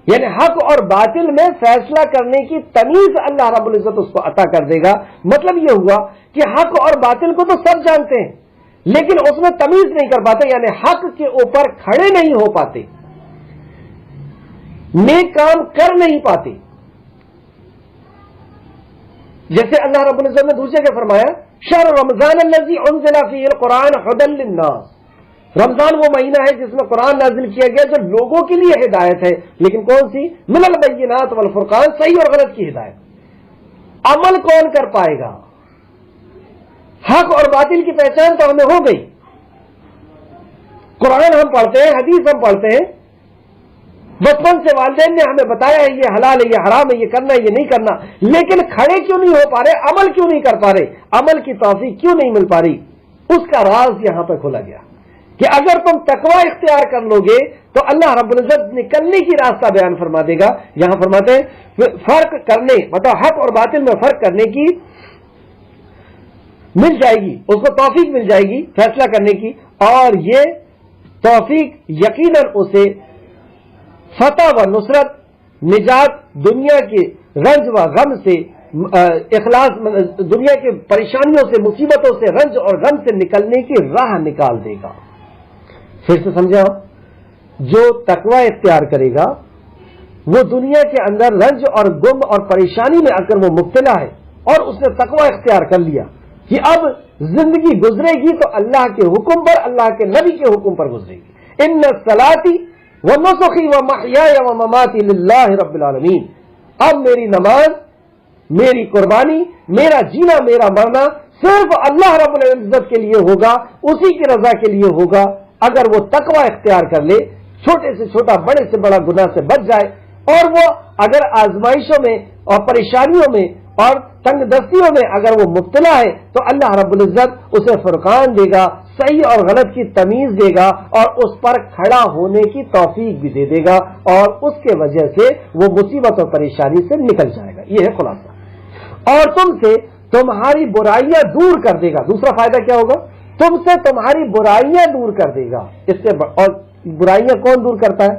یعنی حق اور باطل میں فیصلہ کرنے کی تمیز اللہ رب العزت اس کو عطا کر دے گا۔ مطلب یہ ہوا کہ حق اور باطل کو تو سب جانتے ہیں لیکن اس میں تمیز نہیں کر پاتے، یعنی حق کے اوپر کھڑے نہیں ہو پاتے، نیک کام کر نہیں پاتے۔ جیسے اللہ رب العزت نے دوسرے کے فرمایا، شہر رمضان الذی انزل فیہ القرآن ھدی للناس، رمضان وہ مہینہ ہے جس میں قرآن نازل کیا گیا جو لوگوں کے لیے ہدایت ہے، لیکن کون سی؟ من البینات والفرقان، صحیح اور غلط کی ہدایت۔ عمل کون کر پائے گا؟ حق اور باطل کی پہچان تو ہمیں ہو گئی، قرآن ہم پڑھتے ہیں، حدیث ہم پڑھتے ہیں، بچپن سے والدین نے ہمیں بتایا ہے یہ حلال ہے، یہ حرام ہے، یہ کرنا ہے، یہ نہیں کرنا، لیکن کھڑے کیوں نہیں ہو پا رہے؟ عمل کیوں نہیں کر پا رہے؟ عمل کی توفیق کیوں نہیں مل پا رہی؟ اس کا راز یہاں پہ کھولا گیا کہ اگر تم تقوی اختیار کر لو گے تو اللہ رب العزت نکلنے کی راستہ بیان فرما دے گا۔ یہاں فرماتے ہیں فرق کرنے، مطلب حق اور باطل میں فرق کرنے کی مل جائے گی، اس کو توفیق مل جائے گی فیصلہ کرنے کی، اور یہ توفیق یقیناً اسے فتح و نصرت، نجات، دنیا کے رنج و غم سے، اخلاص، دنیا کے پریشانیوں سے، مصیبتوں سے، رنج اور غم سے نکلنے کی راہ نکال دے گا۔ پھر سے سمجھا، جو تقوی اختیار کرے گا وہ دنیا کے اندر رنج اور غم اور پریشانی میں اگر وہ مبتلا ہے اور اس نے تقوی اختیار کر لیا کہ اب زندگی گزرے گی تو اللہ کے حکم پر، اللہ کے نبی کے حکم پر گزرے گی۔ ان صلاتی ونسخی ومحیای ومماتی للہ رب العالمین، اب میری نماز، میری قربانی، میرا جینا، میرا مرنا صرف اللہ رب العزت کے لیے ہوگا، اسی کی رضا کے لیے ہوگا۔ اگر وہ تقوی اختیار کر لے، چھوٹے سے چھوٹا، بڑے سے بڑا گناہ سے بچ جائے، اور وہ اگر آزمائشوں میں اور پریشانیوں میں اور تنگ دستیوں میں اگر وہ مبتلا ہے تو اللہ رب العزت اسے فرقان دے گا، صحیح اور غلط کی تمیز دے گا، اور اس پر کھڑا ہونے کی توفیق بھی دے دے گا، اور اس کے وجہ سے وہ مصیبت اور پریشانی سے نکل جائے گا۔ یہ ہے خلاصہ۔ اور تم سے تمہاری برائیاں دور کر دے گا. دوسرا فائدہ کیا ہوگا؟ تم سے تمہاری برائیاں دور کر دے گا. اس سے اور برائیاں کون دور کرتا ہے؟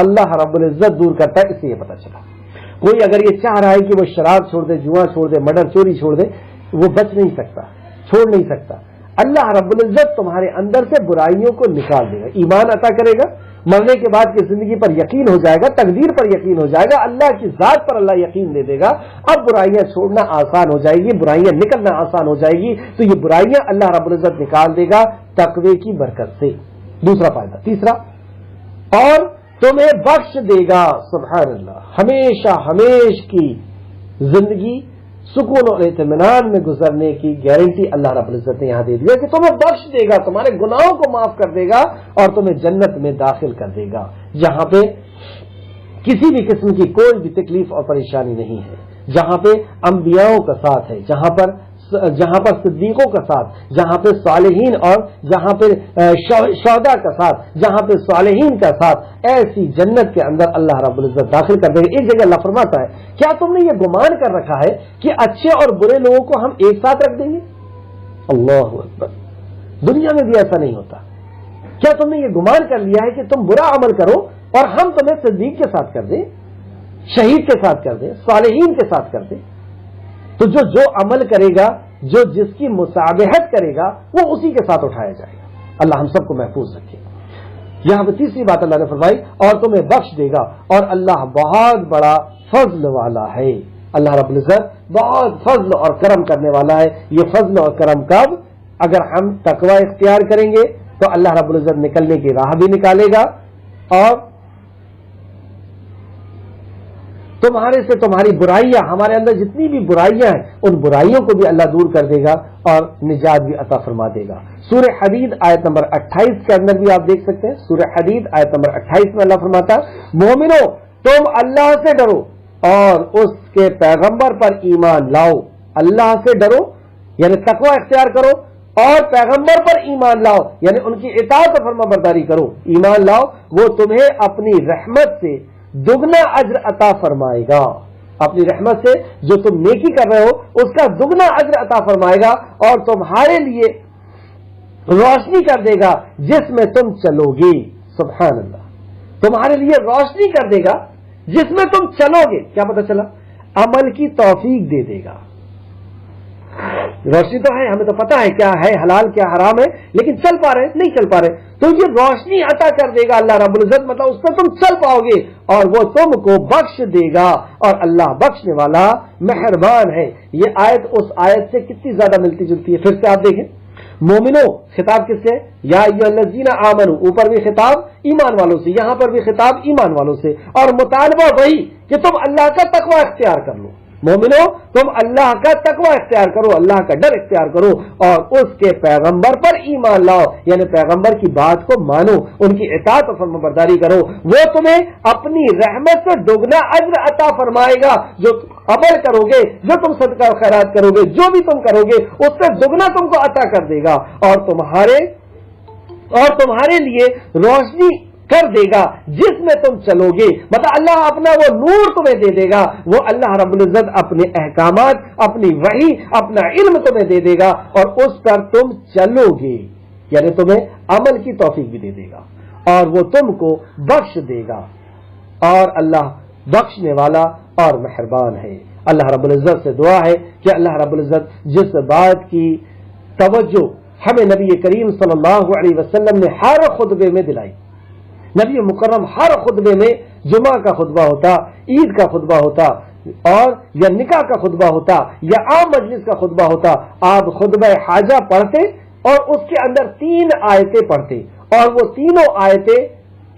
اللہ رب العزت دور کرتا ہے. اس سے یہ پتا چلا کوئی اگر یہ چاہ رہا ہے کہ وہ شراب چھوڑ دے، جوا چھوڑ دے، مرڈر چوری چھوڑ دے، وہ بچ نہیں سکتا، چھوڑ نہیں سکتا. اللہ رب العزت تمہارے اندر سے برائیوں کو نکال دے گا، ایمان عطا کرے گا، مرنے کے بعد کی زندگی پر یقین ہو جائے گا، تقدیر پر یقین ہو جائے گا، اللہ کی ذات پر اللہ یقین دے دے گا. اب برائیاں چھوڑنا آسان ہو جائے گی، برائیاں نکلنا آسان ہو جائے گی. تو یہ برائیاں اللہ رب العزت نکال دے گا تقوی کی برکت سے. دوسرا فائدہ. تیسرا، اور تمہیں بخش دے گا. سبحان اللہ. ہمیشہ ہمیش کی زندگی سکون اور اطمینان میں گزرنے کی گارنٹی اللہ رب العزت نے یہاں دے دیا کہ تمہیں بخش دے گا، تمہارے گناہوں کو معاف کر دے گا اور تمہیں جنت میں داخل کر دے گا، جہاں پہ کسی بھی قسم کی کوئی بھی تکلیف اور پریشانی نہیں ہے، جہاں پہ انبیاؤں کا ساتھ ہے، جہاں پر صدیقوں کا ساتھ، جہاں پہ صالحین اور جہاں پہ شہداء کا ساتھ، جہاں پہ صالحین کا ساتھ. ایسی جنت کے اندر اللہ رب العزت داخل کر دے گا. ایک جگہ اللہ فرماتا ہے، کیا تم نے یہ گمان کر رکھا ہے کہ اچھے اور برے لوگوں کو ہم ایک ساتھ رکھ دیں گے؟ اللہ اکبر. دنیا میں بھی ایسا نہیں ہوتا. کیا تم نے یہ گمان کر لیا ہے کہ تم برا عمل کرو اور ہم تمہیں صدیق کے ساتھ کر دیں، شہید کے ساتھ کر دیں، صالحین کے ساتھ کر دیں؟ تو جو عمل کرے گا، جو جس کی مصابہت کرے گا، وہ اسی کے ساتھ اٹھایا جائے گا. اللہ ہم سب کو محفوظ رکھے. یہاں پہ تیسری بات اللہ نے فرمائی، اور تمہیں بخش دے گا، اور اللہ بہت بڑا فضل والا ہے. اللہ رب العزت بہت فضل اور کرم کرنے والا ہے. یہ فضل اور کرم کب؟ اگر ہم تقوی اختیار کریں گے تو اللہ رب العزت نکلنے کی راہ بھی نکالے گا، اور تمہارے سے تمہاری برائیاں، ہمارے اندر جتنی بھی برائیاں ہیں ان برائیوں کو بھی اللہ دور کر دے گا اور نجات بھی عطا فرما دے گا. سورہ حدید آیت نمبر 28 کے اندر بھی آپ دیکھ سکتے ہیں. سورہ حدید آیت نمبر 28 میں اللہ فرماتا ہے، مومنو تم اللہ سے ڈرو اور اس کے پیغمبر پر ایمان لاؤ. اللہ سے ڈرو یعنی تقوی اختیار کرو، اور پیغمبر پر ایمان لاؤ یعنی ان کی اطاعت و فرما برداری کرو. ایمان لاؤ، وہ تمہیں اپنی رحمت سے دگنا اجر عطا فرمائے گا. اپنی رحمت سے جو تم نیکی کر رہے ہو اس کا دگنا اجر عطا فرمائے گا، اور تمہارے لیے روشنی کر دے گا جس میں تم چلو گے. سبحان اللہ. تمہارے لیے روشنی کر دے گا جس میں تم چلو گے. کیا پتہ چلا؟ عمل کی توفیق دے دے گا. روشنی تو ہے، ہمیں تو پتا ہے کیا ہے حلال کیا حرام ہے، لیکن چل پا رہے نہیں چل پا رہے، تو یہ روشنی عطا کر دے گا اللہ رب العزت. مطلب اس پر تم چل پاؤ گے اور وہ تم کو بخش دے گا، اور اللہ بخشنے والا مہربان ہے. یہ آیت اس آیت سے کتنی زیادہ ملتی جلتی ہے. پھر سے آپ دیکھیں، مومنوں خطاب کس سے؟ یا ایھا الذین آمنوا. اوپر بھی خطاب ایمان والوں سے، یہاں پر بھی خطاب ایمان والوں سے، اور مطالبہ وہی کہ تم اللہ کا تقوی اختیار کر لو. مومنو تم اللہ کا تقوی اختیار کرو، اللہ کا ڈر اختیار کرو، اور اس کے پیغمبر پر ایمان لاؤ یعنی پیغمبر کی بات کو مانو، ان کی اطاعت و فرما برداری کرو. وہ تمہیں اپنی رحمت سے دگنا اجر عطا فرمائے گا. جو عمل کرو گے، جو تم صدقہ و خیرات کرو گے، جو بھی تم کرو گے اس سے دگنا تم کو عطا کر دے گا، اور تمہارے لیے روشنی کر دے گا جس میں تم چلو گے. مطلب اللہ اپنا وہ نور تمہیں دے دے گا، وہ اللہ رب العزت اپنے احکامات، اپنی وحی، اپنا علم تمہیں دے دے گا، اور اس پر تم چلو گے یعنی تمہیں عمل کی توفیق بھی دے دے گا، اور وہ تم کو بخش دے گا. اور اللہ بخشنے والا اور مہربان ہے. اللہ رب العزت سے دعا ہے کہ اللہ رب العزت جس بات کی توجہ ہمیں نبی کریم صلی اللہ علیہ وسلم نے ہر خطبے میں دلائی، نبی مکرم ہر خطبے میں، جمعہ کا خطبہ ہوتا، عید کا خطبہ ہوتا، اور یا نکاح کا خطبہ ہوتا، یا عام مجلس کا خطبہ ہوتا، آپ خطبہ حاجہ پڑھتے اور اس کے اندر 3 آیتیں پڑھتے، اور وہ تینوں آیتیں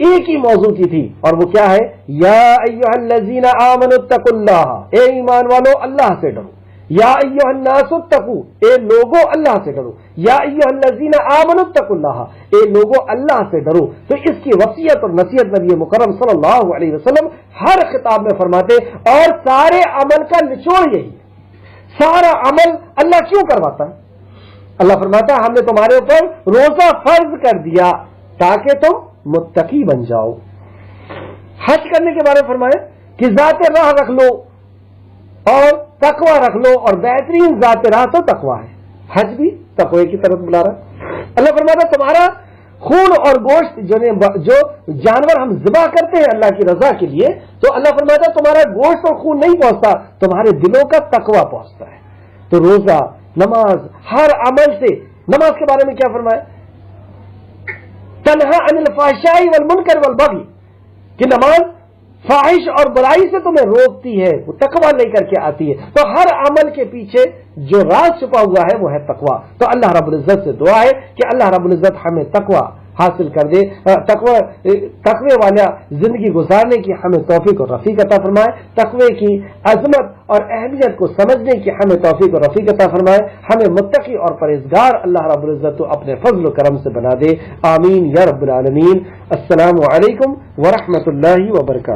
ایک ہی موضوع کی تھی، اور وہ کیا ہے؟ یا ایھا الذین آمنوا اتقوا اللہ. اے ایمان والو اللہ سے ڈرو. یا ایھا الناس اتقوا، اے لوگو اللہ سے ڈرو. یا ایھا الذین آمنوا اتقوا اللہ، اے لوگو اللہ سے ڈرو. تو اس کی وصیت اور نصیحت نبی مکرم صلی اللہ علیہ وسلم ہر خطاب میں فرماتے، اور سارے عمل کا نچوڑ یہی ہے. سارا عمل اللہ کیوں کرواتا ہے؟ اللہ فرماتا ہے ہم نے تمہارے اوپر روزہ فرض کر دیا تاکہ تم متقی بن جاؤ. حج کرنے کے بارے میں فرمایا کہ ذات راہ رکھ لو، اور تقوی رکھ لو، اور بہترین ذات راہ تو تقوی ہے، حج بھی تقوی کی طرف بلا رہا ہے۔ اللہ فرماتا تمہارا خون اور گوشت جو جانور ہم ذبح کرتے ہیں اللہ کی رضا کے لیے، تو اللہ فرماتا تمہارا گوشت اور خون نہیں پہنچتا، تمہارے دلوں کا تقوی پہنچتا ہے۔ تو روزہ، نماز، ہر عمل سے، نماز کے بارے میں کیا فرمایا؟ تنہا عن الفحشاء والمنکر والبغی، کہ نماز فاحش اور برائی سے تمہیں روکتی ہے، وہ تقوی لے کر کے آتی ہے۔ تو ہر عمل کے پیچھے جو راز چھپا ہوا ہے وہ ہے تقوی۔ تو اللہ رب العزت سے دعا ہے کہ اللہ رب العزت ہمیں تقوی حاصل کر دے، تقوی والا زندگی گزارنے کی ہمیں توفیق اور رفیق عطا فرمائے، تقوی کی عظمت اور اہمیت کو سمجھنے کی ہمیں توفیق اور رفیق عطا فرمائے، ہمیں متقی اور پرہیزگار اللہ رب العزت تو اپنے فضل و کرم سے بنا دے، آمین یا رب العالمین۔ السلام علیکم ورحمۃ اللہ وبرکاتہ۔